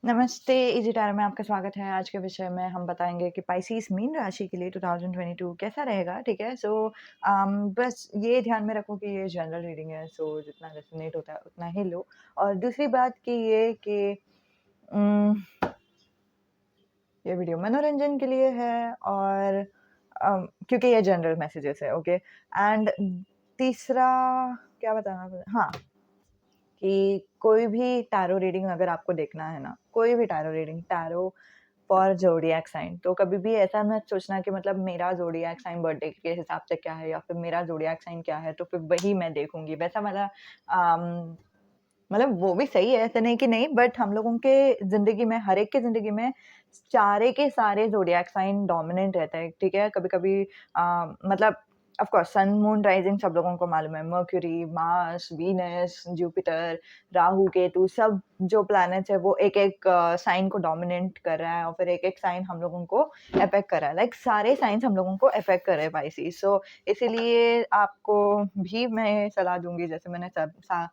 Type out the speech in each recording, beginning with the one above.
नमस्ते, easy tarot में आपका स्वागत है। आज के विषय में हम बताएँगे कि पाइसेस मीन राशि के लिए 2022 कैसा रहेगा, ठीक है? बस ये ध्यान में रखो कि ये जनरल रीडिंग है, सो जितना रेज़ोनेट होता है उतना ही लो। और दूसरी बात कि ये कि उम, ये वीडियो मनोरंजन के लिए है और क्योंकि ये जनरल मैसेजेस है, ओके? एंड तीसरा क्या बताना था? हाँ, कि कोई भी टैरो रीडिंग अगर आपको देखना है ना, कोई भी tarot reading, tarot for zodiac sign, तो कभी भी ऐसा मत सोचना कि मतलब मेरा ज़ोडिएक साइन बर्थडे के हिसाब से क्या है या फिर मेरा ज़ोडिएक साइन क्या है, तो फिर वही मैं देखूँगी। वैसा वाला मतलब वो भी सही है, ऐसा नहीं कि नहीं, बट हम लोगों के ज़िंदगी में, हर एक की ज़िंदगी में सारे के सारे ज़ोडिएक साइन डोमिनेंट रहता है, ठीक है? कभी-कभी मतलब of course sun, moon, rising सब लोगों को मालूम है। Mercury, Mars, Venus, Jupiter, Rahu, Ketu सब जो प्लैनेट्स हैं वो एक-एक साइन को डोमिनेट कर रहा है और फिर एक-एक साइन हम लोगों को अफ़ेक्ट कर रहा है। लाइक सारे साइन्स हम लोगों को अफ़ेक्ट कर रहे हैं पाइसेस। सो इसीलिए आपको भी मैं सलाह दूँगी, जैसे मैंने सब सा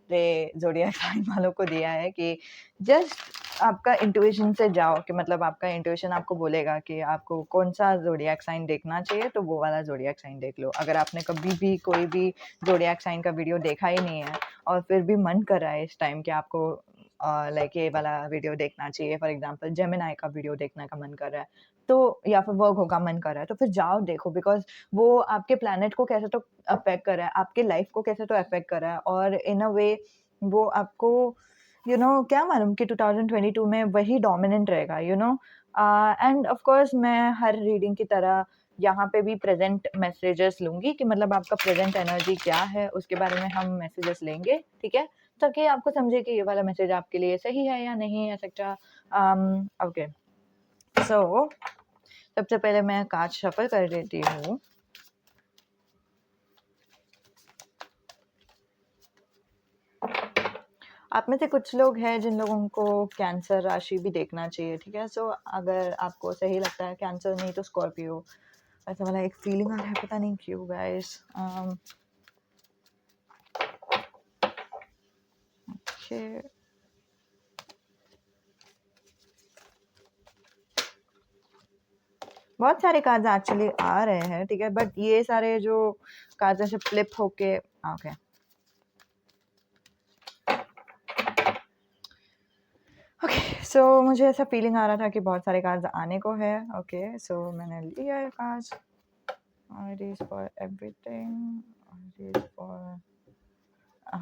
रे ज़ोडिएक साइन वालों को दिया है कि जस्ट आपका इंट्यूशन से जाओ, कि मतलब आपका इंट्यूशन आपको बोलेगा कि आपको कौन-सा ज़ोडिएक साइन देखना चाहिए, तो वो वाला ज़ोडिएक साइन देख लो। अगर आपने कभी भी कोई भी ज़ोडिएक साइन का वीडियो देखा ही नहीं है और फिर भी मन कर रहा है इस टाइम कि आपको लाइक ये वाला वीडियो देखना चाहिए, फॉर एग्ज़ाम्पल जेमिनी का वीडियो देखने का मन कर रहा है, तो या फिर वर्गो का मन कर रहा है, तो फिर जाओ देखो, बिकॉज़ वो आपके प्लैनेट को कैसे तो अफ़ेक्ट कर रहा है, आपके लाइफ़ को कैसे तो अफ़ेक्ट कर रहा है और इन अ वे वो आपको क्या मालूम कि 2022 में वही डोमिनेंट रहेगा, एंड ऑफ कोर्स मैं हर रीडिंग की तरह यहाँ पे भी प्रेज़ेंट मैसेजेस लूँगी कि मतलब आपका प्रेज़ेंट एनर्जी क्या है, उसके बारे में हम मैसेजेस लेंगे, ठीक है? ताकि आपको समझे कि ये वाला मैसेज आपके लिए सही है या नहीं, एटसेट्रा। ओके, सो सबसे पहले मैं कार्ड शफ़ल कर देती हूँ। आप में से कुछ लोग हैं जिन लोगों को कैंसर राशि भी देखना चाहिए, ठीक है? सो अगर आपको सही लगता है कैंसर, नहीं तो स्कॉर्पियो, ऐसा वाला एक फीलिंग आ रहा है, पता नहीं क्यों गाइस। ओके, बहुत सारे कार्ड्स एक्चुअली आ रहे हैं, ठीक है? बट ये सारे जो कार्ड्स ऐसे फ्लिप होके ओके, ओके, सो मुझे ऐसा फीलिंग आ रहा था कि बहुत सारे कार्ड्स आने को है। ओके, सो मैंने लिया है cards. It is for everything. It is for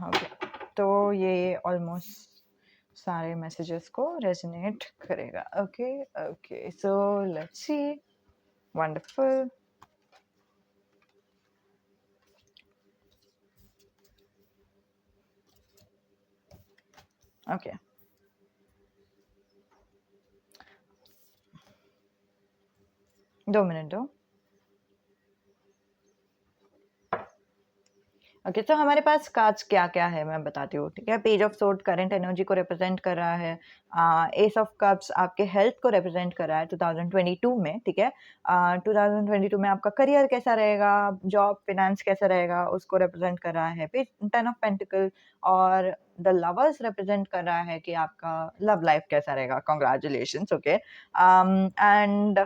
okay, तो ये ऑलमोस्ट सारे मैसेजेस को रेजोनेट करेगा। Okay, okay, so let's see. Wonderful. Okay, 2 minute दो। ओके, तो हमारे पास कार्ड्स क्या-क्या है मैं बताती हूँ, ठीक है? Page of sword current energy को रिप्रेजेंट कर रहा है। एस ऑफ कप्स आपके हेल्थ को रिप्रेजेंट कर रहा है 2022 में, ठीक है? 2022 में आपका करियर कैसा रहेगा, जॉब, फाइनेंस कैसा रहेगा, उसको रिप्रेजेंट कर रहा है। पेज 10 ऑफ पेंटिकल और द लवर्स रिप्रेजेंट कर रहा है कि आपका लव लाइफ कैसा रहेगा। Congratulations, okay? एंड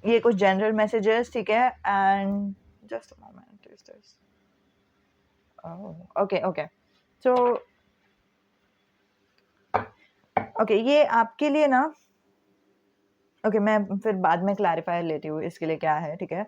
ये कुछ जनरल मैसेजेस, ठीक है? And just a moment, is this oh! Okay, okay. So okay, ये आपके लिए ना, ओके, मैं फिर बाद में क्लैरिफ़ाई लेती हूँ इसके लिए क्या है, ठीक है?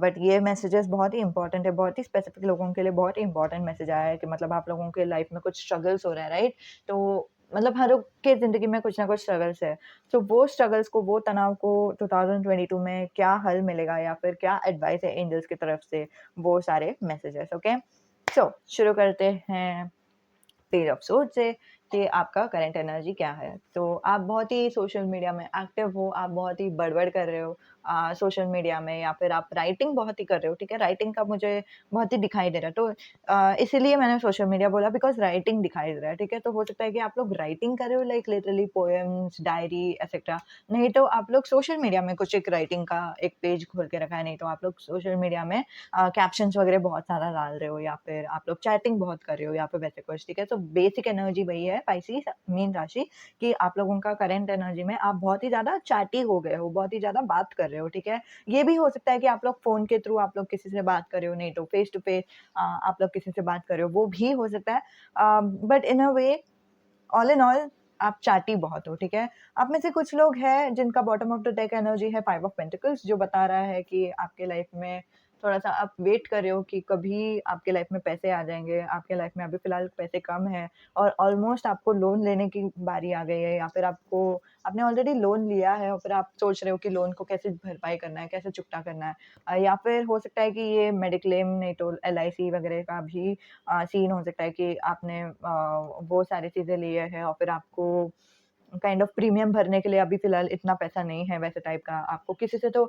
बट ये मैसेजेस बहुत ही इम्पोर्टेंट है, बहुत ही स्पेसिफ़िक लोगों के लिए बहुत ही इम्पोर्टेंट मैसेज आया है कि मतलब आप लोगों के लाइफ़ में कुछ स्ट्रगल्स हो रहा है, राइट? तो मतलब हर लोग के ज़िंदगी में कुछ ना कुछ स्ट्रगल्स है। तो वो स्ट्रगल्स को, वो तनाव को 2022 में क्या हल मिलेगा या फिर क्या एडवाइस है एंजल्स की तरफ से, वो सारे मैसेजेस, ओके? सो शुरू करते हैं पेज ऑफ सोर्ड से कि आपका करंट एनर्जी क्या है। तो आप बहुत ही सोशल मीडिया में एक्टिव हो, आप बहुत ही बड़बड़ कर रहे हो, सोशल मीडिया में, या फिर आप राइटिंग बहुत ही कर रहे हो, ठीक है? राइटिंग का मुझे बहुत ही दिखाई दे रहा है, तो इसीलिए मैंने सोशल मीडिया बोला, बिकॉज़ राइटिंग दिखाई दे रहा है, ठीक है? तो हो सकता है कि आप लोग राइटिंग कर रहे हो, like literally poems, diary etcetera, नहीं तो आप लोग सोशल मीडिया में कुछ एक राइटिंग का एक पेज खोल के रखा है, नहीं तो आप लोग सोशल मीडिया में कैप्शंस वगैरह बहुत सारा डाल रहे हो, या फिर आप लोग चैटिंग बहुत कर रहे हो, या फिर वैसे कुछ, ठीक है? तो बेसिक एनर्जी वही है पाइसेस, मीन राशि, कि आप लोगों का करंट एनर्जी में आप बहुत ही ज़्यादा चैटी हो गए हो, बहुत ही ज़्यादा बात कर रहे हो, ठीक है? ये भी हो सकता है कि आप लोग फ़ोन के थ्रू आप लोग किसी से बात कर रहे हो, नहीं तो फेस टू फेस आप लोग किसी से बात कर रहे हो, वो भी हो सकता है। But in a way, all in all, आप चैटी बहुत हो, ठीक है? आप में से कुछ लोग हैं जिनका bottom of the deck energy है 5 ऑफ पेंटिकल्स, जो बता रहा है कि आपके लाइफ में थोड़ा-सा आप वेट कर रहे हो कि कभी आपके लाइफ में पैसे आ जाएँगे, आपके लाइफ में अभी फ़िलहाल पैसे कम हैं और ऑलमोस्ट आपको लोन लेने की बारी आ गई है, या फिर आपने ऑलरेडी लोन लिया है और फिर आप सोच रहे हो कि लोन को कैसे भरपाई करना है, कैसे चुकता करना है। या फिर हो सकता है कि ये मेडिक्लेम, नहीं तो एलआईसी वगैरह का भी सीन हो सकता है कि आपने वो सारी चीज़ें लिए हैं और फिर आपको काइंड ऑफ प्रीमियम भरने के लिए अभी फ़िलहाल इतना पैसा नहीं है, वैसे टाइप का। आपको किसी से तो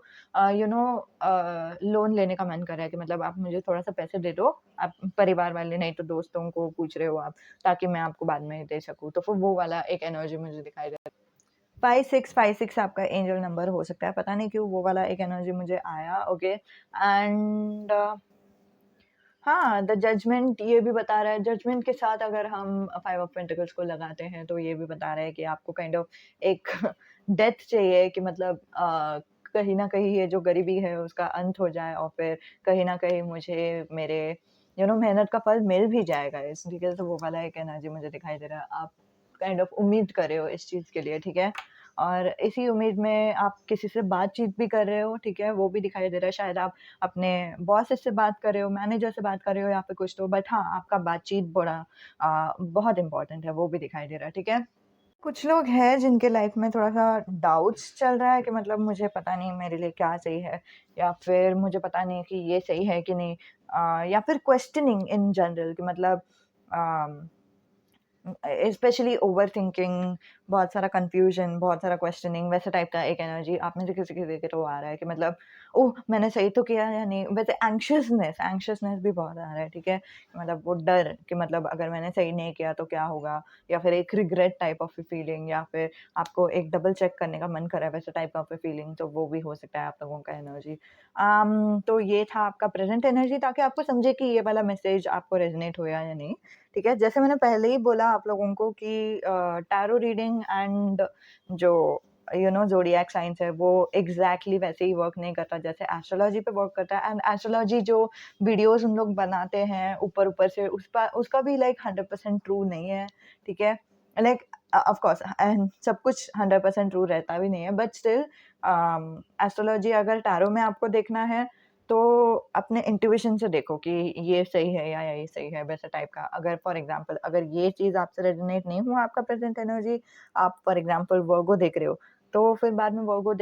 लोन लेने का मन कर रहा है कि मतलब आप मुझे थोड़ा-सा पैसे दे दो, आप परिवार वाले नहीं तो दोस्तों को पूछ रहे हो आप, ताकि मैं आपको बाद में दे सकूँ। तो फिर वो वाला एक एनर्जी मुझे दिखाई दे रहा है। 5656 आपका एंजल नंबर हो सकता है, पता नहीं क्यों वो वाला एक एनर्जी मुझे आया, ओके। एंड हाँ, द जजमेंट ये भी बता रहा है, जजमेंट के साथ अगर हम 5 ऑफ पेंटिकल्स को लगाते हैं, तो ये भी बता रहा है कि आपको काइंड ऑफ एक डेथ चाहिए, कि मतलब कहीं न कहीं ये जो गरीबी है उसका अंत हो जाए और फिर कहीं न कहीं मुझे मेरे मेहनत का फल मिल भी जाएगा इस तरीके से, वो वाला एक एनर्जी मुझे दिखाई दे रहा है। आप काइंड ऑफ उम्मीद कर रहे हो इस चीज़ के लिए, ठीक है? और इसी उम्मीद में आप किसी से बातचीत भी कर रहे हो, ठीक है? वो भी दिखाई दे रहा है, शायद आप अपने बॉस से बात कर रहे हो, मैनेजर से बात कर रहे हो, या फिर कुछ तो, बट हाँ, आपका बातचीत बहुत इम्पोर्टेंट है, वो भी दिखाई दे रहा है, ठीक है? कुछ लोग हैं जिनके लाइफ में थोड़ा-सा डाउट्स चल रहा है कि मतलब मुझे पता नहीं मेरे लिए क्या सही है, या फिर मुझे पता नहीं कि ये सही है कि नहीं, या फिर क्वेश्चनिंग इन जनरल, कि मतलब अ स्पेशली ओवरथिंकिंग, बहुत सारा कन्फ्यूजन, बहुत सारा क्वेश्चनिंग, वैसे टाइप का एक एनर्जी आप में से किसी-किसी के तो आ रहा है कि मतलब ओह! मैंने सही तो किया या नहीं? वैसे एंग्ज़ियसनेस भी बहुत आ रहा है, ठीक है? मतलब वो डर कि मतलब अगर मैंने सही नहीं किया तो क्या होगा? या फिर एक रिग्रेट टाइप ऑफ फीलिंग, या फिर आपको एक डबल चेक करने का मन कर रहा है, वैसे टाइप ऑफ फीलिंग, तो वो भी हो सकता है आप लोगों का एनर्जी। तो ये था आपका प्रेज़ेंट एनर्जी, ताकि आपको समझे कि ये वाला मैसेज आपको रेज़ोनेट हुआ या नहीं। ठीक है, जैसे मैंने पहले ही बोला आप लोगों को कि टैरो रीडिंग एंड जो ज़ोडिएक साइंस है, वो एग्ज़ैक्टली वैसे ही वर्क नहीं करता जैसे एस्ट्रोलॉजी पे वर्क करता है, एंड एस्ट्रोलॉजी जो वीडियोज़ उन लोग बनाते हैं ऊपर-ऊपर से, उसका भी लाइक 100% ट्रू नहीं है, ठीक है? लाइक ऑफ़ कोर्स एंड सब कुछ 100% ट्रू रहता भी नहीं है, बट स्टिल एस्ट्रोलॉजी अगर टैरो में आपको देखना है, तो अपने इंट्यूइशन से देखो कि ये सही है या ये सही है, वैसा टाइप का। अगर फॉर एग्ज़ाम्पल अगर ये चीज़ आपसे रेज़ोनेट नहीं हुआ, आपका प्रेज़ेंट एनर्जी, आप फॉर एग्ज़ाम्पल वर्गो देख रहे हो, तो फिर बाद में वर्गो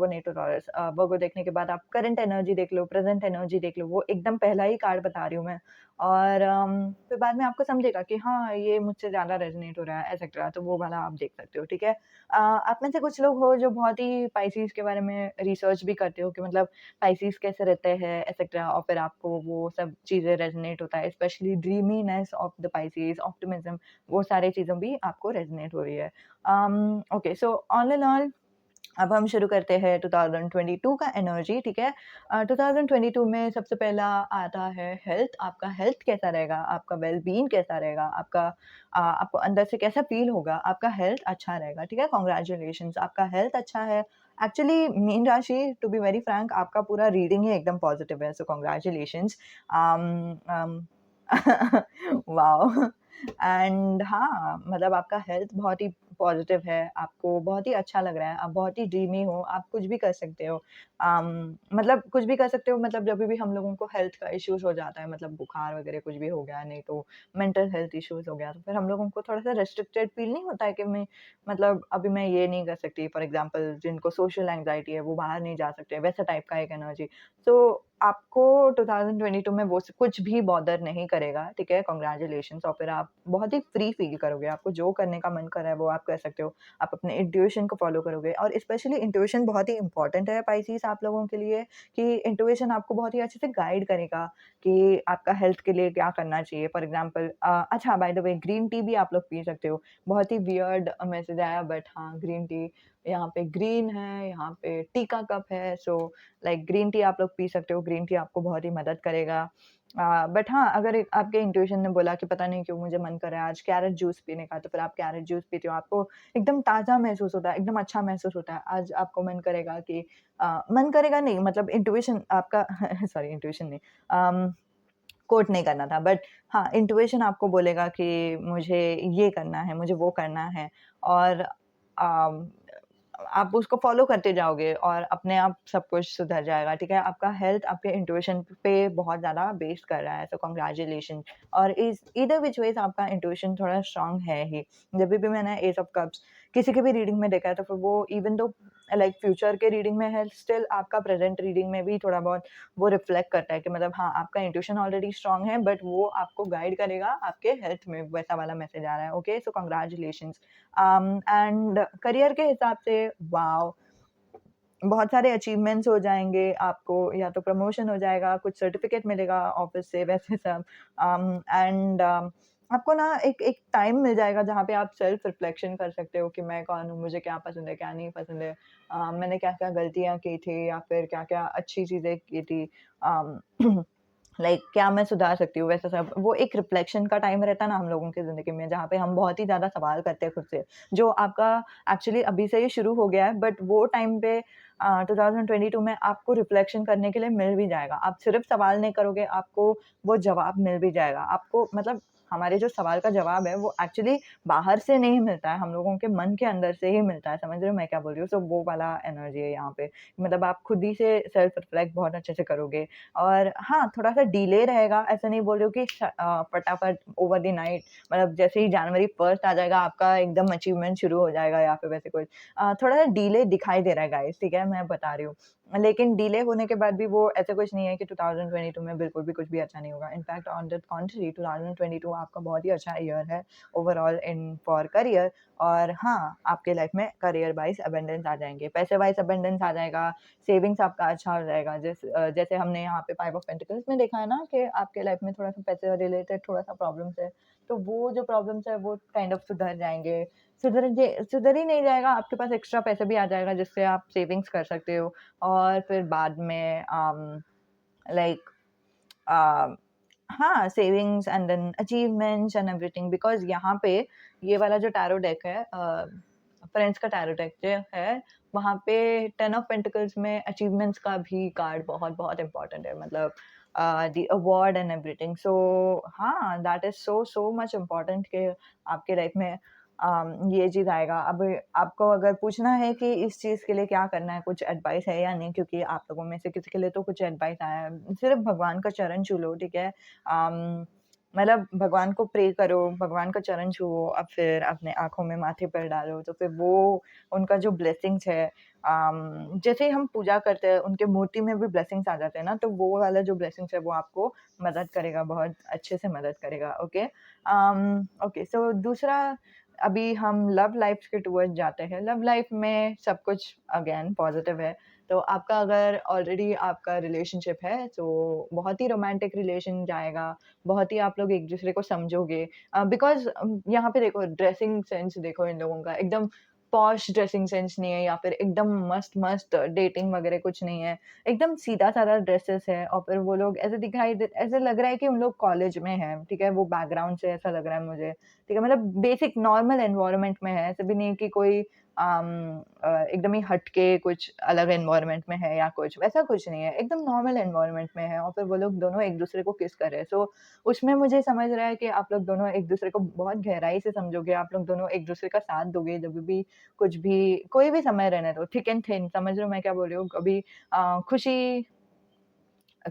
नहीं तो टॉरस, वर्गो देखने के बाद आप करंट एनर्जी देख लो, प्रेज़ेंट एनर्जी देख लो, वो एकदम पहला ही कार्ड बता रही हूँ मैं। और फिर बाद में आपको समझेगा कि हाँ, ये मुझसे ज़्यादा रेज़ोनेट हो रहा है एटसेट्रा, तो वो वाला आप देख सकते हो, ठीक है? आप में से कुछ लोग हो जो बहुत ही पाइसेस के बारे में रिसर्च भी करते हो, कि मतलब स्पाइसेस कैसे रहते हैं एटसेट्रा, और फिर आपको वो सब चीज़ें रेज़ोनेट होता है, specially ड्रीमीनेस of the spices, Optimism, वो सारी चीज़ें भी आपको रेज़ोनेट हो रही है। Okay, so all in all अब हम शुरू करते हैं 2022 का एनर्जी, ठीक है? 2022 में सबसे पहला आता है हेल्थ, आपका हेल्थ कैसा रहेगा? आपका वेल-बीइंग कैसा रहेगा? आपको अंदर से कैसा फ़ील होगा? आपका हेल्थ अच्छा रहेगा, ठीक है? कांग्रेचुलेशंस, आपका हेल्थ अच्छा है। एक्चुअली मीन राशि, टू बी वेरी फ्रैंक, आपका पूरा रीडिंग ही एकदम पॉज़िटिव है, so congratulations. Um, wow! And हाँ, मतलब आपका हेल्थ बहुत ही पॉज़िटिव है, आपको बहुत ही अच्छा लग रहा है, आप बहुत ही ड्रीमी हो, आप कुछ भी कर सकते हो। मतलब कुछ भी कर सकते हो, मतलब जभी भी हम लोगों को हेल्थ का इश्यूज़ हो जाता है, मतलब बुखार वगैरह कुछ भी हो गया, नहीं तो मेंटल हेल्थ इश्यूज़ हो गया, तो फिर हम लोगों को थोड़ा-सा रिस्ट्रिक्टेड फ़ील नहीं होता है कि मैं मतलब अभी मैं ये नहीं कर सकती, फॉर एग्ज़ाम्पल जिनको सोशल एंग्ज़ायटी है, वो बाहर नहीं जा सकते, वैसा टाइप का एक एनर्जी। तो आपको 2022 में वो स कुछ भी बॉदर नहीं करेगा, ठीक है? कांग्रेचुलेशंस और फिर आप बहुत ही फ्री फ़ील करोगे, आपको जो करने का मन कर रहा है वो आप कर सकते हो। आप अपने इंट्यूशन को फ़ॉलो करोगे और स्पेशली इंट्यूशन बहुत ही इम्पोर्टेंट है पाइसेस आप लोगों के लिए कि इंट्यूशन आपको बहुत ही अच्छे से गाइड करेगा कि आपका हेल्थ के लिए क्या करना चाहिए। फॉर एग्ज़ाम्पल अच्छा by the way green tea भी आप लोग पी सकते हो। बहुत ही वियर्ड मैसेज आया बट हाँ, ग्रीन टी यहाँ पे ग्रीन है, यहाँ पे टी का कप है सो लाइक ग्रीन टी आप लोग पी सकते हो, ग्रीन टी आपको बहुत ही मदद करेगा। बट हाँ, अगर आपके इंट्यूशन ने बोला कि पता नहीं क्यों मुझे मन कर रहा है आज कैरेट जूस पीने का, तो फिर आप कैरेट जूस पीते हो, आपको एकदम ताज़ा महसूस होता है, एकदम अच्छा महसूस होता है। आज आपको मन करेगा कि मन करेगा नहीं मतलब इंट्यूशन आपका सॉरी इंट्यूशन नहीं कोट नहीं करना था बट हाँ, इंट्यूशन आपको बोलेगा कि मुझे ये करना है, मुझे वो करना है और अम, आप उसको फ़ॉलो करते जाओगे और अपने आप सब कुछ सुधर जाएगा, ठीक है? आपका हेल्थ आपके इंट्यूशन पे बहुत ज़्यादा बेस्ड कर रहा है, सो कांग्रेचुलेशन और इस ईदर व्हिच वेज़ आपका इंट्यूशन थोड़ा स्ट्रॉन्ग है ही। जब भी मैंने एस ऑफ कप्स किसी की भी रीडिंग में देखा है, तो फिर वो इवन दो लाइक फ्यूचर के रीडिंग में है, स्टिल आपका प्रेज़ेंट रीडिंग में भी थोड़ा बहुत वो रिफ्लेक्ट करता है कि मतलब हाँ, आपका इंट्यूशन ऑलरेडी स्ट्रॉन्ग है बट वो आपको गाइड करेगा आपके हेल्थ में, वैसा वाला मैसेज आ रहा है, okay? So congratulations. And career के हिसाब से वॉव! बहुत सारे अचीवमेंट्स हो जाएँगे, आपको या तो प्रमोशन हो जाएगा, कुछ सर्टिफ़िकेट मिलेगा ऑफ़िस से वैसे सब एंड आपको ना एक एक टाइम मिल जाएगा जहाँ पे आप सेल्फ रिफ्लेक्शन कर सकते हो कि मैं कौन हूँ, मुझे क्या पसंद है, क्या नहीं पसंद है। मैंने क्या-क्या गलतियाँ की थी या फिर क्या-क्या अच्छी चीज़ें की थी। अम लाइक क्या मैं सुधार सकती हूँ वैसा सब वो एक रिफ्लेक्शन का टाइम रहता है ना हम लोगों की ज़िंदगी में जहाँ पे हम बहुत ही ज़्यादा सवाल करते हैं खुद से, जो आपका एक्चुअली अभी से ही शुरू हो गया है बट वो टाइम पे 2022 में आपको रिफ्लेक्शन करने के लिए मिल भी जाएगा। आप सिर्फ़ सवाल नहीं करोगे, आपको वो जवाब मिल भी जाएगा। आपको मतलब हमारे जो सवाल का जवाब है वो एक्चुअली बाहर से नहीं मिलता है, हम लोगों के मन के अंदर से ही मिलता है, समझ रहे हो मैं क्या बोल रही हूँ? सो वो वाला एनर्जी है यहाँ पे, मतलब आप खुद ही से सेल्फ रिफ्लेक्ट बहुत अच्छे से करोगे। और हाँ, थोड़ा-सा डिले रहेगा, ऐसा नहीं बोल रही हूँ कि फटाफट ओवर द नाइट मतलब जैसे ही जनवरी 1st आ जाएगा, आपका एकदम अचीवमेंट शुरू हो जाएगा या फिर वैसे कुछ। थोड़ा-सा डिले दिखाई दे रहा है गाइज़, ठीक है? मैं बता रही हूँ। लेकिन डिले होने के बाद भी वो ऐसा कुछ नहीं है कि 2022 में बिल्कुल भी कुछ भी अच्छा नहीं होगा। इनफैक्ट ऑन द कॉन्ट्री 2022 आपका बहुत ही अच्छा ईयर है ओवरऑल इन फॉर करियर और हाँ, आपके लाइफ़ में करियर वाइज़ अबंडेंस आ जाएँगे, पैसे वाइज़ अबंडेंस आ जाएगा, सेविंग्स आपका अच्छा हो जाएगा। जैसे हमने यहाँ पे 5 ऑफ पेंटिकल्स में देखा है ना कि आपके लाइफ़ में थोड़ा-सा पैसे रिलेटेड थोड़ा-सा प्रॉब्लम्स है। तो वो जो प्रॉब्लम्स है वो काइंड ऑफ सुधर जाएँगे। सुधर ही नहीं जाएगा, आपके पास एक्स्ट्रा पैसा भी आ जाएगा जिससे आप सेविंग्स कर सकते हो और फिर बाद में लाइक अ, हाँ, savings and then achievements and everything because यहाँ पे ये वाला जो टैरो डेक है फ्रेंड्स का टैरो डेक जो है, वहाँ पे 10 ऑफ पेंटिकल्स में अचीवमेंट्स का भी कार्ड बहुत-बहुत इम्पोर्टेंट है मतलब द अवार्ड एंड एवरीथिंग। सो हाँ, that is so much important कि आपके लाइफ में ये चीज़ आएगा। अब आपको अगर पूछना है कि इस चीज़ के लिए क्या करना है, कुछ एडवाइस है या नहीं क्योंकि आप लोगों में से किसी के लिए तो कुछ एडवाइस आया है। सिर्फ़ भगवान का चरण छू लो, ठीक है? मतलब भगवान को प्रे करो, भगवान का चरण छुओ, अब फिर अपने आँखों में माथे पर डालो, तो फिर वो उनका जो ब्लेसिंग्स है जैसे ही हम पूजा करते हैं, उनके मूर्ति में भी ब्लेसिंग्स आ जाते हैं ना, तो वो वाला जो ब्लेसिंग्स है, वो आपको मदद करेगा, बहुत अच्छे से मदद करेगा, ओके? ओके, सो दूसरा अभी हम लव लाइफ़ के टुवर्ड्स जाते हैं। लव लाइफ़ में सब कुछ अगेन पॉज़िटिव है। तो आपका अगर ऑलरेडी आपका रिलेशनशिप है, तो बहुत ही रोमांटिक रिलेशन जाएगा, बहुत ही आप लोग एक-दूसरे को समझोगे बिकॉज़ यहाँ पे देखो ड्रेसिंग सेंस देखो इन लोगों का, एकदम पॉश ड्रेसिंग सेंस नहीं है या फिर एकदम मस्त-मस्त डेटिंग वगैरह कुछ नहीं है। एकदम सीधा-साधा ड्रेसेस है और फिर वो लोग ऐसे लग रहा है कि उन लोग कॉलेज में हैं, ठीक है? वो बैकग्राउंड से ऐसा लग रहा है मुझे, ठीक है? मतलब बेसिक नॉर्मल एनवायरनमेंट में है, ऐसा भी नहीं कि कोई एकदम ही हट के कुछ अलग एनवायरनमेंट में है या कुछ, वैसा कुछ नहीं है, एकदम नॉर्मल एनवायरनमेंट में है और फिर वो लोग दोनों एक-दूसरे को किस कर रहे हैं। सो उसमें मुझे समझ रहा है कि आप लोग दोनों एक-दूसरे को बहुत गहराई से समझोगे, आप लोग दोनों एक-दूसरे का साथ दोगे जब भी कुछ भी कोई भी समय रहने दो, थिक एंड थिन समझ रहे हो मैं क्या बोल रही हूँ? कभी खुशी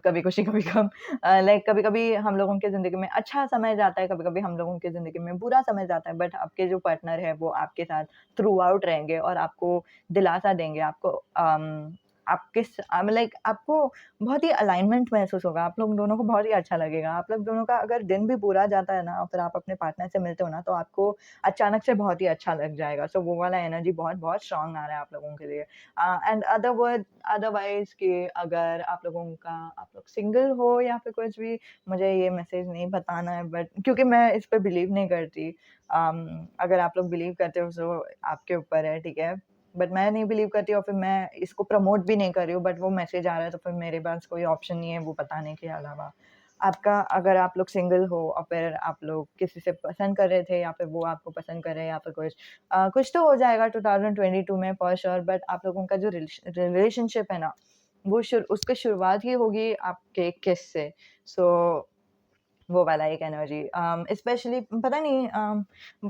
कभी खुशी, कभी गम लाइक कभी-कभी हम लोगों की ज़िंदगी में अच्छा समय जाता है, कभी-कभी हम लोगों की ज़िंदगी में बुरा समय जाता है, बट आपके जो पार्टनर है, वो आपके साथ थ्रू आउट रहेंगे और आपको दिलासा देंगे, आपको आपके लाइक आपको बहुत ही अलाइनमेंट महसूस होगा, आप लोग दोनों को बहुत ही अच्छा लगेगा। आप लोग दोनों का अगर दिन भी बुरा जाता है ना, और फिर आप अपने पार्टनर से मिलते हो ना, तो आपको अचानक से बहुत ही अच्छा लग जाएगा। सो वो वाला एनर्जी बहुत-बहुत स्ट्रॉन्ग आ रहा है आप लोगों के लिए। एंड अदरवाइज़ कि अगर आप लोग सिंगल हो या फिर कुछ भी, मुझे ये मैसेज नहीं बताना है, बट क्योंकि मैं इस पे बिलीव नहीं करती। अगर आप लोग बिलीव करते हो सो आपके ऊपर है, ठीक है? बट मैं नहीं बिलीव करती और फिर मैं इसको प्रमोट भी नहीं कर रही हूँ, बट वो मैसेज आ रहा है तो फिर मेरे पास कोई ऑप्शन नहीं है वो बताने के अलावा। आपका अगर आप लोग सिंगल हो और फिर आप लोग किसी से पसंद कर रहे थे या फिर वो आपको पसंद कर रहे हैं या फिर कुछ तो हो जाएगा 2022 में फॉर श्योर, बट आप लोगों का जो रिलेशनशिप है ना, वो उसकी शुरुआत ही होगी आपके किस से। सो वो वाला एक एनर्जी स्पेशली पता नहीं,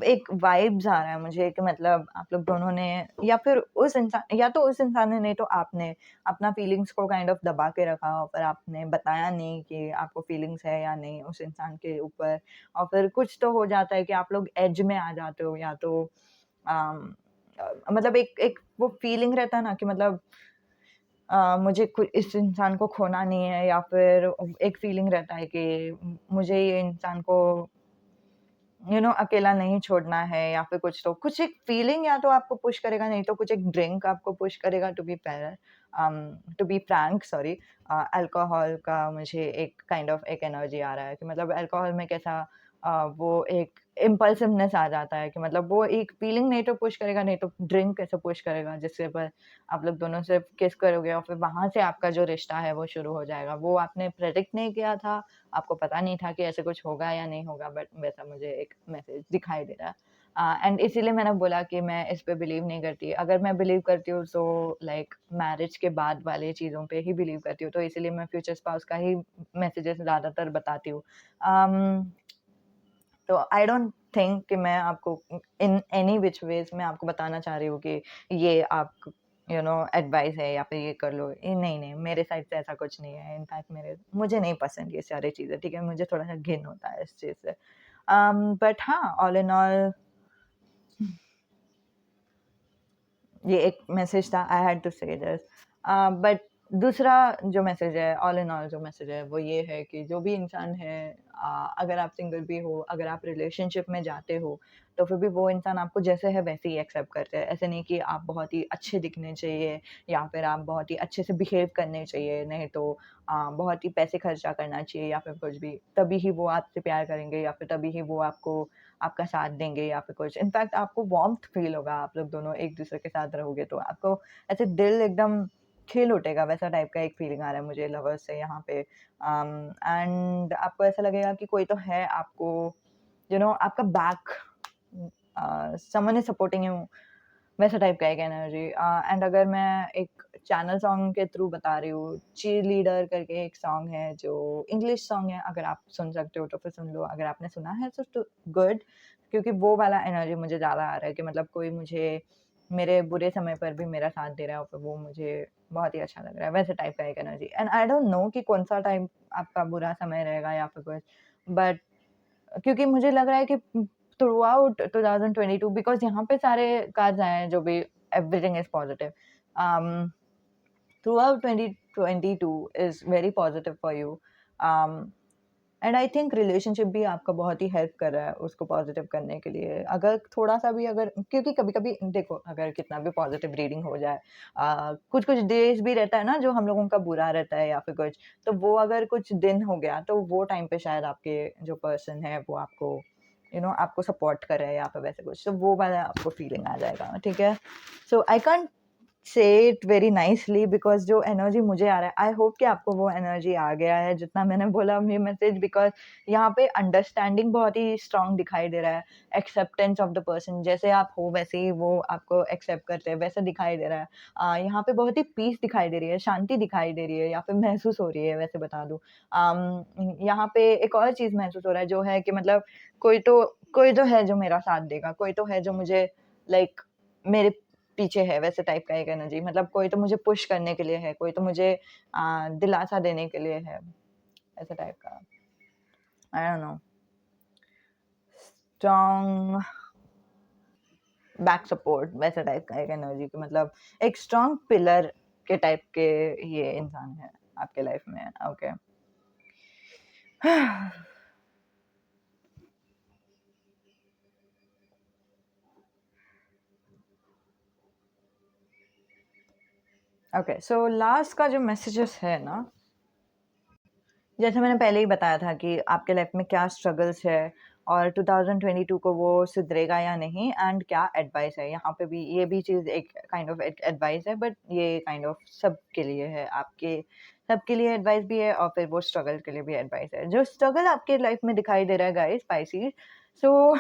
एक वाइब्स आ रहा है मुझे कि मतलब आप लोग दोनों ने या फिर उस इंसान या तो उस इंसान ने नहीं तो आपने अपना फीलिंग्स को काइंड ऑफ दबा के रखा और फिर आपने बताया नहीं कि आपको फीलिंग्स है या नहीं उस इंसान के ऊपर, और फिर कुछ तो हो जाता है कि आप लोग एज में आ जाते हो या तो मतलब एक एक वो फीलिंग रहता है ना कि मतलब मुझे इस इंसान को खोना नहीं है, या फिर एक फीलिंग रहता है कि मुझे ये इंसान को अकेला नहीं छोड़ना है, या फिर कुछ एक फीलिंग या तो आपको पुश करेगा, नहीं तो कुछ एक ड्रिंक आपको पुश करेगा to be frank sorry. Alcohol का मुझे एक काइंड ऑफ एक एनर्जी आ रहा है कि मतलब अल्कोहल में कैसा वो एक इम्पल्सिवनेस आ जाता है कि मतलब वो एक फीलिंग नहीं तो पुश करेगा, नहीं तो ड्रिंक कैसे पुश करेगा जिससे पर आप लोग दोनों सिर्फ किस करोगे और फिर वहाँ से आपका जो रिश्ता है वो शुरू हो जाएगा। वो आपने प्रेडिक्ट नहीं किया था, आपको पता नहीं था कि ऐसे कुछ होगा या नहीं होगा, बट वैसा मुझे एक मैसेज दिखाई दे रहा है। एंड इसीलिए मैंने बोला कि मैं इस पे बिलीव नहीं करती। अगर मैं बिलीव करती हूँ तो लाइक मैरिज के बाद वाले चीज़ों पे ही बिलीव करती हूँ, तो इसीलिए मैं फ्यूचर स्पाउस का ही मैसेजेस ज़्यादातर बताती हूँ। तो आई डोंट थिंक कि मैं आपको इन एनी व्हिच वेज़ मैं आपको बताना चाह रही हूँ कि ये आप एडवाइस है या फिर ये कर लो। नहीं, नहीं, मेरे साइड से ऐसा कुछ नहीं है। इनफैक्ट मुझे नहीं पसंद ये सारी चीज़ें, ठीक है? मुझे थोड़ा-सा घिन होता है इस चीज़ से। बट हाँ, ऑल इन ऑल ये एक मैसेज था, आई हैड टू से दिस। बट दूसरा जो मैसेज है, ऑल इन ऑल जो मैसेज है वो ये है कि जो भी इंसान है, अगर आप सिंगल भी हो, अगर आप रिलेशनशिप में जाते हो, तो फिर भी वो इंसान आपको जैसे है वैसे ही एक्सेप्ट करते हैं। ऐसे नहीं कि आप बहुत ही अच्छे दिखने चाहिए या फिर आप बहुत ही अच्छे से बिहेव करने चाहिए, नहीं तो बहुत ही पैसे खर्चा करना चाहिए या फिर कुछ भी, तभी ही वो आपसे प्यार करेंगे या फिर तभी ही वो आपका साथ देंगे या फिर कुछ। इनफैक्ट आपको वार्म्थ फ़ील होगा, आप लोग दोनों एक-दूसरे के साथ रहोगे तो आपको ऐसे दिल एकदम खिल उठेगा, वैसा टाइप का एक फ़ीलिंग आ रहा है मुझे लवर्स से यहाँ पे। एंड आपको ऐसा लगेगा कि कोई तो है आपको आपका back, someone is supporting you, वैसा टाइप का एक एनर्जी। एंड अगर मैं एक चैनल सॉन्ग के थ्रू बता रही हूँ, चीयरलीडर करके एक सॉन्ग है जो इंग्लिश सॉन्ग है, अगर आप सुन सकते हो तो फिर सुन लो, अगर आपने सुना है तो गुड, क्योंकि वो वाला एनर्जी मुझे ज़्यादा आ रहा है कि मतलब कोई मुझे मेरे बुरे समय पर भी मेरा साथ दे रहा है और फिर वो मुझे बहुत ही अच्छा लग रहा है, वैसे टाइप का एक energy. And I don't no कि कौन-सा टाइम आपका बुरा समय रहेगा या फिर कुछ, बट क्योंकि मुझे लग रहा है कि थ्रू आउट 2022 बिकॉज़ यहाँ पे सारे कार्ड्स आए हैं जो भी everything is positive. um, Throughout 2022 is very positive for you. um, and I think relationship भी आपका बहुत ही हेल्प कर रहा है उसको पॉजिटिव करने के लिए। अगर थोड़ा-सा भी अगर क्योंकि कभी-कभी देखो अगर कितना भी पॉजिटिव रीडिंग हो जाए, कुछ-कुछ डेज़ भी रहता है ना जो हम लोगों का बुरा रहता है या फिर कुछ, तो वो अगर कुछ दिन हो गया तो वो टाइम पे शायद आपके जो पर्सन है वो आपको आपको सपोर्ट कर रहा है या फिर वैसे कुछ, तो वो वाला आपको फीलिंग आ जाएगा, ठीक है? So I can't say it very nicely because जो एनर्जी मुझे आ रहा है, आई होप कि आपको वो एनर्जी आ गया है जितना मैंने बोला ये मैसेज, बिकॉज़ यहाँ पे अंडरस्टैंडिंग बहुत ही स्ट्रॉन्ग दिखाई दे रहा है, एक्सेप्टेंस ऑफ द पर्सन, जैसे आप हो वैसे ही वो आपको एक्सेप्ट करते हैं, वैसा दिखाई दे रहा है। यहाँ पे बहुत ही पीस दिखाई दे रही है, शांति दिखाई दे रही है या फिर महसूस हो रही है, वैसे बता दूँ। यहाँ पे एक और चीज़ महसूस हो रहा है जो है कि मतलब कोई तो है जो मेरा साथ देगा, कोई तो है जो मुझे लाइक मेरे पीछे है, वैसे टाइप का एक एनर्जी, मतलब कोई तो मुझे पुश करने के लिए है, कोई तो मुझे दिलासा देने के लिए है, ऐसा टाइप का। आई don't no, strong back support वैसा टाइप का एक एनर्जी कि मतलब एक स्ट्रॉन्ग पिलर के टाइप के ये इंसान हैं आपके लाइफ में। ओके। ओके, सो लास्ट का जो मैसेजेस है ना, जैसे मैंने पहले ही बताया था कि आपके लाइफ में क्या स्ट्रगल्स है और 2022 को वो सुधरेगा या नहीं, एंड क्या एडवाइस है। यहाँ पे भी ये भी चीज़ एक काइंड ऑफ एडवाइस है, बट ये काइंड ऑफ सबके लिए है, आपके सबके लिए एडवाइस भी है और फिर वो स्ट्रगल के लिए भी एडवाइस है। जो स्ट्रगल आपके लाइफ में दिखाई दे रहा है गाइस स्पाइसी, सो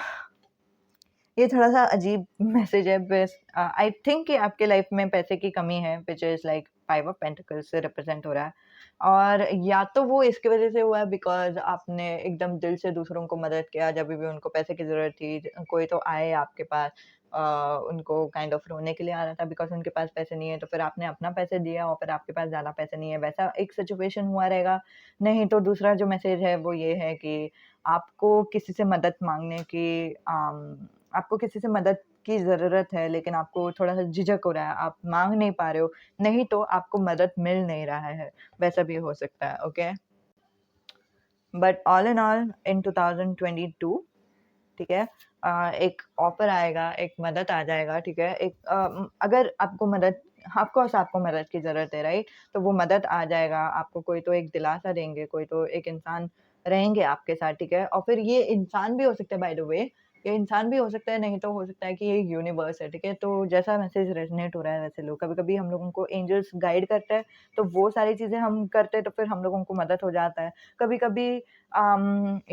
ये थोड़ा-सा अजीब मैसेज है, बस आई थिंक कि आपके लाइफ में पैसे की कमी है, which is like 5 of pentacles से रिप्रेजेंट हो रहा है। और या तो वो इसकी वज़ह से हुआ है बिकॉज़ आपने एकदम दिल से दूसरों को मदद किया जब भी उनको पैसे की ज़रूरत थी। कोई तो आए आपके पास, उनको काइंड ऑफ रोने के लिए आ रहा था बिकॉज़ उनके पास पैसे नहीं है, तो फिर आपने अपना पैसे दिया और फिर आपके पास ज़्यादा पैसे नहीं है, वैसा एक सिचुएशन हुआ रहेगा। नहीं तो दूसरा जो मैसेज है वो ये है कि आपको किसी से मदद माँगने की आपको किसी से मदद की ज़रूरत है, लेकिन आपको थोड़ा-सा झिझक हो रहा है, आप माँग नहीं पा रहे हो, नहीं तो आपको मदद मिल नहीं रहा है, वैसा भी हो सकता है, okay? But all in all in 2022, ठीक है, एक ऑफ़र आएगा, एक मदद आ जाएगा, ठीक है? अगर आपको मदद, ऑफ़ कोर्स आपको मदद की ज़रूरत है, राइट? तो वो मदद आ जाएगा, आपको कोई तो एक दिलासा देंगे, कोई तो एक इंसान रहेंगे आपके साथ, ठीक है? और फिर ये इंसान भी हो सकता है, बाय द वे, ये इंसान भी हो सकता है, नहीं तो हो सकता है कि ये यूनिवर्स है, ठीक है? तो जैसा मैसेज रेज़ोनेट हो रहा है वैसे लो, कभी-कभी हम लोगों को एंजल्स गाइड करते हैं, तो वो सारी चीज़ें हम करते हैं, तो फिर हम लोगों को मदद हो जाता है। कभी-कभी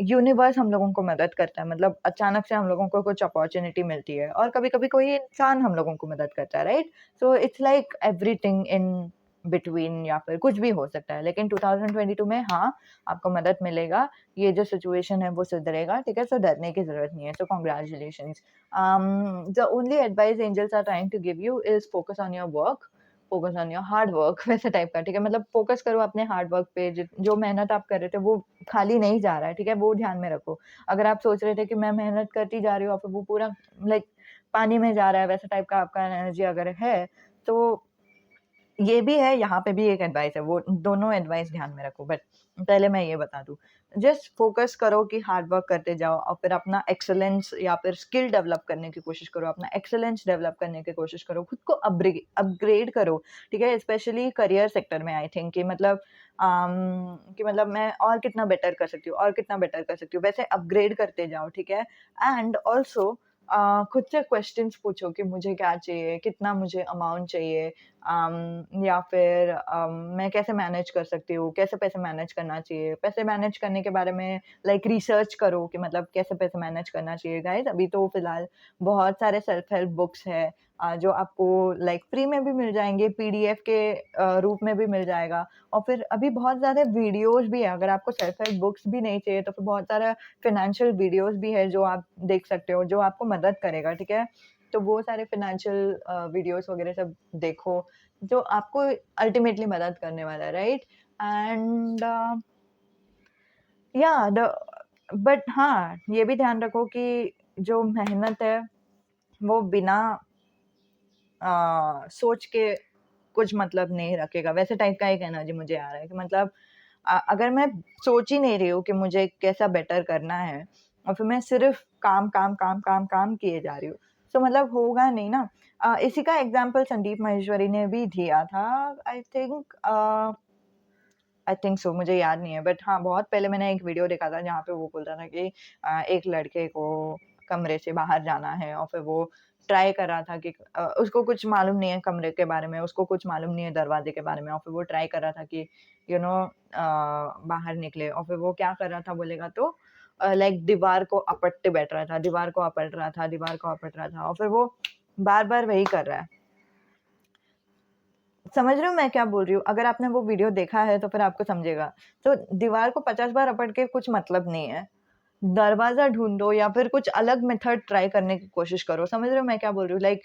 यूनिवर्स हम लोगों को मदद करता है, मतलब अचानक से हम लोगों को कुछ अपॉर्च्युनिटी मिलती है, और कभी-कभी कोई इंसान हम लोगों को मदद करता है, right? So it's like everything in between, या फिर कुछ भी हो सकता है। लेकिन 2022 में हाँ, आपको मदद मिलेगा, ये जो सिचुएशन है वो सुधरेगा, ठीक है? सो डरने की ज़रूरत नहीं है, so congratulations. The only advice angels are trying to give you is focus on your work, focus on your hard work वैसे टाइप का, ठीक है? मतलब फोकस करो अपने हार्ड वर्क पे, जो मेहनत आप कर रहे थे वो खाली नहीं जा रहा है, ठीक है? वो ध्यान में रखो। अगर आप सोच रहे थे कि मैं मेहनत करती जा रही हूँ और फिर वो पूरा लाइक पानी में जा रहा है, वैसा टाइप का आपका एनर्जी अगर है, तो ये भी है, यहाँ पे भी एक एडवाइस है, वो दोनों एडवाइस ध्यान में रखो। बट पहले मैं ये बता दूँ, जस्ट फ़ोकस करो कि हार्ड वर्क करते जाओ और फिर अपना एक्सीलेंस या फिर स्किल डेवलप करने की कोशिश करो, अपना एक्सीलेंस डेवलप करने की कोशिश करो, खुद को अपग्रेड करो, ठीक है? स्पेशली करियर सेक्टर में आई थिंक कि मतलब मैं और कितना बेटर कर सकती हूँ और कितना बेटर कर सकती हूँ, वैसे अपग्रेड करते जाओ, ठीक है? एंड ऑल्सो खुद से क्वेश्चन्स पूछो कि मुझे क्या चाहिए, कितना मुझे अमाउंट चाहिए, या फिर मैं कैसे मैनेज कर सकती हूँ, कैसे पैसे मैनेज करना चाहिए। पैसे मैनेज करने के बारे में लाइक रिसर्च करो कि मतलब कैसे पैसे मैनेज करना चाहिए गाइज़। अभी तो फ़िलहाल बहुत सारे सेल्फ हेल्प बुक्स हैं, जो आपको लाइक फ्री में भी मिल जाएँगे, पीडीएफ के रूप में भी मिल जाएगा, और फिर अभी बहुत ज़्यादा वीडियोज़ भी हैं। अगर आपको सेल्फ हेल्प बुक्स भी नहीं चाहिए तो फिर बहुत सारा फ़ाइनेंशियल वीडियोज़ भी है जो आप देख सकते हो, जो आपको मदद करेगा, ठीक है? तो वो सारे फ़ाइनेंशियल वीडियोज़ वगैरह सब देखो, जो आपको अल्टीमेटली मदद करने वाला है, राइट? एंड या द बट हाँ, ये भी ध्यान रखो कि जो मेहनत है, वो बिना सोच के कुछ मतलब नहीं रखेगा, वैसे टाइप का एक एनर्जी मुझे आ रहा है कि मतलब अगर मैं सोच ही नहीं रही हूँ कि मुझे कैसा बेटर करना है और फिर मैं सिर्फ़ काम, काम, काम, काम, काम किए जा रही हूँ, तो मतलब होगा नहीं ना। इसी का एग्ज़ाम्पल संदीप माहेश्वरी ने भी दिया था, आई थिंक सो, मुझे याद नहीं है, बट हाँ, बहुत पहले मैंने एक वीडियो देखा था जहाँ पे वो बोल रहा था कि एक लड़के को कमरे से बाहर जाना है और फिर वो ट्राई कर रहा था कि उसको कुछ मालूम नहीं है कमरे के बारे में, उसको कुछ मालूम नहीं है दरवाज़े के बारे में, और फिर वो ट्राई कर रहा था कि बाहर निकले, और फिर वो क्या कर रहा था बोलेगा तो लाइक दीवार को अपटते बैठ रहा था, दीवार को अपट रहा था, दीवार को अपट रहा था, और फिर वो बार-बार वही कर रहा है। समझ रहे हो मैं क्या बोल रही हूँ? अगर आपने वो वीडियो देखा है तो फिर आपको समझेगा। तो दीवार को 50 बार रपट के कुछ मतलब नहीं है। दरवाज़ा ढूँढो या फिर कुछ अलग मेथड ट्राई करने की कोशिश करो। समझ रहे हो मैं क्या बोल रही हूँ? लाइक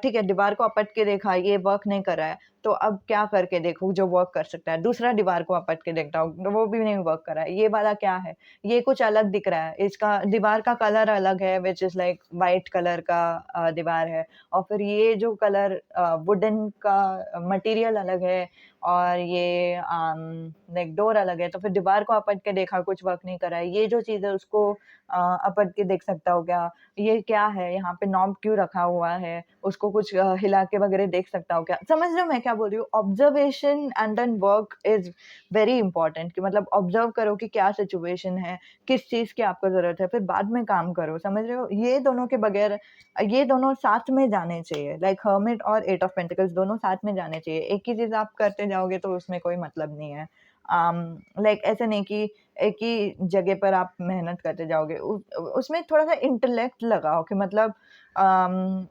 ठीक है, दीवार को अपट के देखा, ये वर्क नहीं कर रहा है, तो अब क्या करके देखूँ जो वर्क कर सकता है? दूसरा दीवार को अपट के देखता हूँ, वो भी नहीं वर्क कर रहा है। ये वाला क्या है? ये कुछ अलग दिख रहा है, इसका दीवार का कलर अलग है, which is like white colour का दीवार है, और फिर ये जो कलर वुडन का मटीरियल अलग है, और ये लाइक डोर अलग है, तो फिर दीवार को अपट के देखा, कुछ वर्क नहीं कर रहा है। ये जो चीज़ है उसको अपट के देख सकता हो क्या? ये क्या है? यहाँ पे नॉब क्यों रखा हुआ है? उसको कुछ हिला के वगैरह देख सकता हो क्या? समझ रहे हो मैं क्या बोल रही हूँ? Observation and then work is very important, कि मतलब ऑब्जर्व करो कि क्या सिचुएशन है, किस चीज़ की आपको ज़रूरत है, फिर बाद में काम करो, समझ रहे हो? ये दोनों के बगैर ये दोनों साथ में जाने चाहिए, लाइक हर्मिट और एट ऑफ पेंटिकल्स दोनों साथ में जाने चाहिए। एक ही चीज़ आप करते जाओगे तो उसमें कोई मतलब नहीं है। लाइक ऐसे नहीं कि एक ही जगह पर आप मेहनत करते जाओगे। उसमें थोड़ा-सा इंटेलेक्ट लगाओ कि मतलब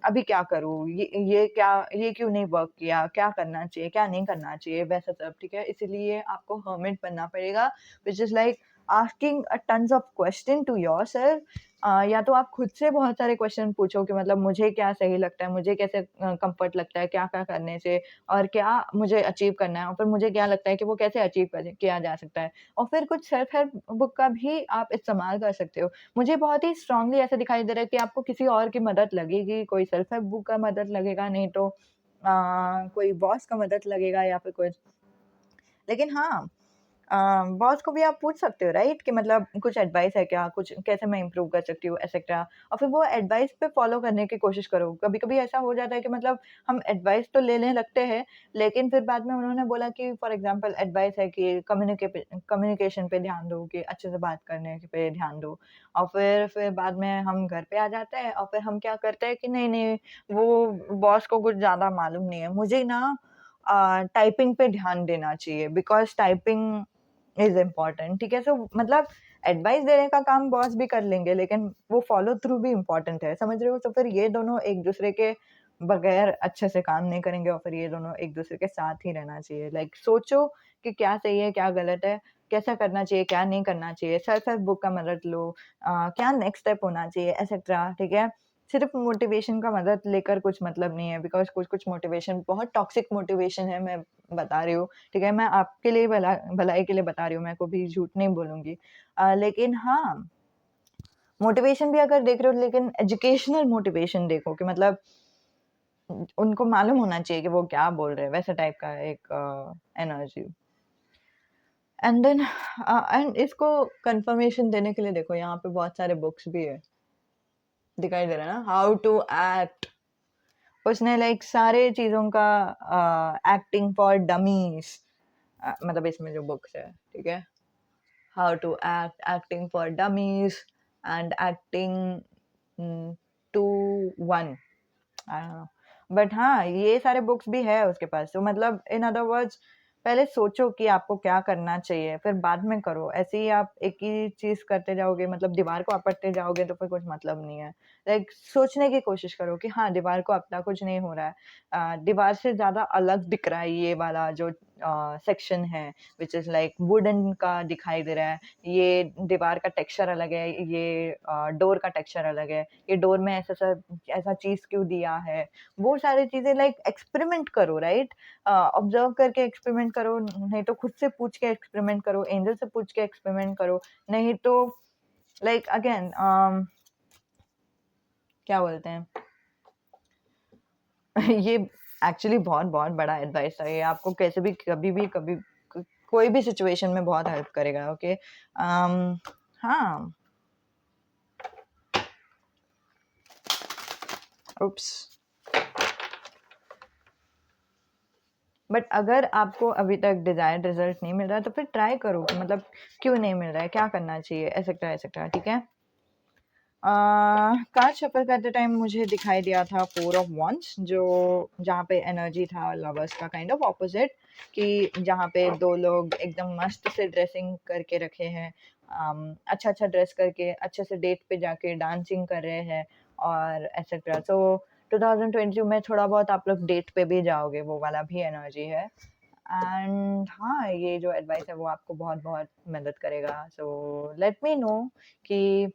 अभी क्या करूँ? ये क्यों नहीं वर्क किया? क्या करना चाहिए, क्या नहीं करना चाहिए? वैसा सब, ठीक है? इसीलिए आपको हर्मिट बनना पड़ेगा, which is like asking tons of question to yourself. या तो आप खुद से बहुत सारे क्वेश्चन पूछो कि मतलब मुझे क्या सही लगता है, मुझे कैसे कम्फर्ट लगता है, क्या-क्या करने से, और क्या मुझे अचीव करना है, और फिर मुझे क्या लगता है कि वो कैसे अचीव किया जा सकता है। और फिर कुछ सेल्फ हेल्प बुक का भी आप इस्तेमाल कर सकते हो। मुझे बहुत ही स्ट्रांगली ऐसा दिखाई दे रहा है कि आपको किसी और की मदद लगेगी, कोई सेल्फ हेल्प बुक का मदद लगेगा, नहीं तो कोई बॉस का मदद लगेगा या फिर कुछ। लेकिन हाँ, बॉस को भी आप पूछ सकते हो, राइट? कि मतलब कुछ एडवाइस है क्या? कुछ कैसे मैं इम्प्रूव कर सकती हूँ, एटसेट्रा। और फिर वो एडवाइस पे फ़ॉलो करने की कोशिश करो। कभी-कभी ऐसा हो जाता है कि मतलब हम एडवाइस तो लेने लगते हैं, लेकिन फिर बाद में उन्होंने बोला कि फॉर एग्ज़ाम्पल एडवाइस है कि कम्युनिकेशन पे ध्यान दो, कि अच्छे से बात करने पे ध्यान दो। और फिर बाद में हम घर पे आ जाते हैं, और फिर हम क्या करते हैं कि नहीं-नहीं, वो बॉस को कुछ ज़्यादा मालूम नहीं है। मुझे ना टाइपिंग पे ध्यान देना चाहिए, बिकॉज़ टाइपिंग इज़ इम्पोर्टेंट, ठीक है? सो मतलब एडवाइस देने का काम बॉस भी कर लेंगे, लेकिन वो फ़ॉलो थ्रू भी इम्पोर्टेंट है, समझ रहे हो? तो फिर ये दोनों एक-दूसरे के बगैर अच्छे से काम नहीं करेंगे, और फिर ये दोनों एक-दूसरे के साथ ही रहना चाहिए। लाइक सोचो कि क्या सही है, क्या गलत है, कैसा करना चाहिए, क्या नहीं करना चाहिए, सेल्फ हेल्प बुक का मदद लो, क्या नेक्स्ट स्टेप होना चाहिए, एटसेट्रा, ठीक है? सिर्फ़ मोटिवेशन का मदद लेकर कुछ मतलब नहीं है, बिकॉज़ कुछ-कुछ मोटिवेशन बहुत टॉक्सिक मोटिवेशन है, मैं बता रही हूँ। ठीक है, मैं आपके लिए भलाई के लिए बता रही हूँ, मैं कभी झूठ नहीं बोलूँगी। लेकिन हाँ, मोटिवेशन भी अगर देख रहे हो, लेकिन एजुकेशनल मोटिवेशन देखो, कि मतलब उनको मालूम होना चाहिए कि वो क्या बोल रहे हैं, वैसे टाइप का एक एनर्जी। एंड देन एंड इसको कन्फर्मेशन देने के लिए देखो, यहाँ पे बहुत सारे बुक्स भी है, दिखाई दे रहा है ना? How to act. उसने लाइक सारे चीज़ों का एक्टिंग फॉर डमीज़, मतलब इसमें जो बुक्स है, ठीक है? How to act, acting for dummies, and acting 2 1, I don't know. But हाँ, ये सारे बुक्स भी है उसके पास। तो मतलब इन अदर वर्ड्स, पहले सोचो कि आपको क्या करना चाहिए, फिर बाद में करो। ऐसे ही आप एक ही चीज़ करते जाओगे, मतलब दीवार को आपटते जाओगे, तो फिर कुछ मतलब नहीं है। लाइक सोचने की कोशिश करो कि हाँ, दीवार को अपना कुछ नहीं हो रहा है। दीवार से ज़्यादा अलग दिख रहा है ये वाला जो सेक्शन है, व्हिच इज़ लाइक वुडन का दिखाई दे रहा है। ये दीवार का टेक्सचर अलग है, ये डोर का टेक्सचर अलग है। ये डोर में ऐसा चीज़ क्यों दिया है? वो सारी चीज़ें लाइक एक्सपेरिमेंट करो, राइट? ऑब्ज़र्व करके एक्सपेरिमेंट करो, नहीं तो खुद से पूछ के एक्सपेरिमेंट करो, एंजल से पूछ के एक्सपेरिमेंट करो, नहीं तो लाइक अगेन क्या बोलते हैं ये एक्चुअली बहुत-बहुत बड़ा एडवाइस था ये, आपको कैसे भी कभी भी कोई भी सिचुएशन में बहुत हेल्प करेगा, ओके? हाँ, उप्स। बट अगर आपको अभी तक डिज़ायर्ड रिज़ल्ट नहीं मिल रहा है, तो फिर ट्राई करो कि मतलब क्यों नहीं मिल रहा है, क्या करना चाहिए, एटसेट्रा, एटसेट्रा, ठीक है? कार्ड शफल करते टाइम मुझे दिखाई दिया था 4 ऑफ वॉन्ड्स, जो जहाँ पे एनर्जी था लवर्स का काइंड ऑफ ऑपोजिट, कि जहाँ पे 2 लोग एकदम मस्त से ड्रेसिंग करके रखे हैं, अच्छा-अच्छा ड्रेस करके अच्छे से डेट पे जाके डांसिंग कर रहे हैं, और एटसेट्रा। सो 2022 में थोड़ा बहुत आप लोग डेट पे भी जाओगे, वो वाला भी एनर्जी है। एंड हाँ, ये जो एडवाइस है वो आपको बहुत-बहुत मदद करेगा। सो लेट मी नो कि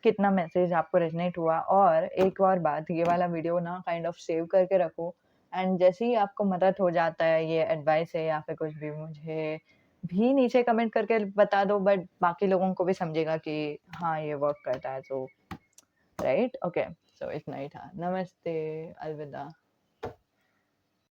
कितना मैसेज आपको रेज़ोनेट हुआ। और एक और बात, ये वाला वीडियो ना काइंड ऑफ सेव करके रखो एंड जैसे ही आपको मदद हो जाता है, ये एडवाइस है या फिर कुछ भी, मुझे भी नीचे कमेंट करके बता दो, बट बाकी लोगों को भी समझेगा कि हाँ, ये वर्क करता है। सो राइट? ओके, सो इतना ही था। नमस्ते, अलविदा।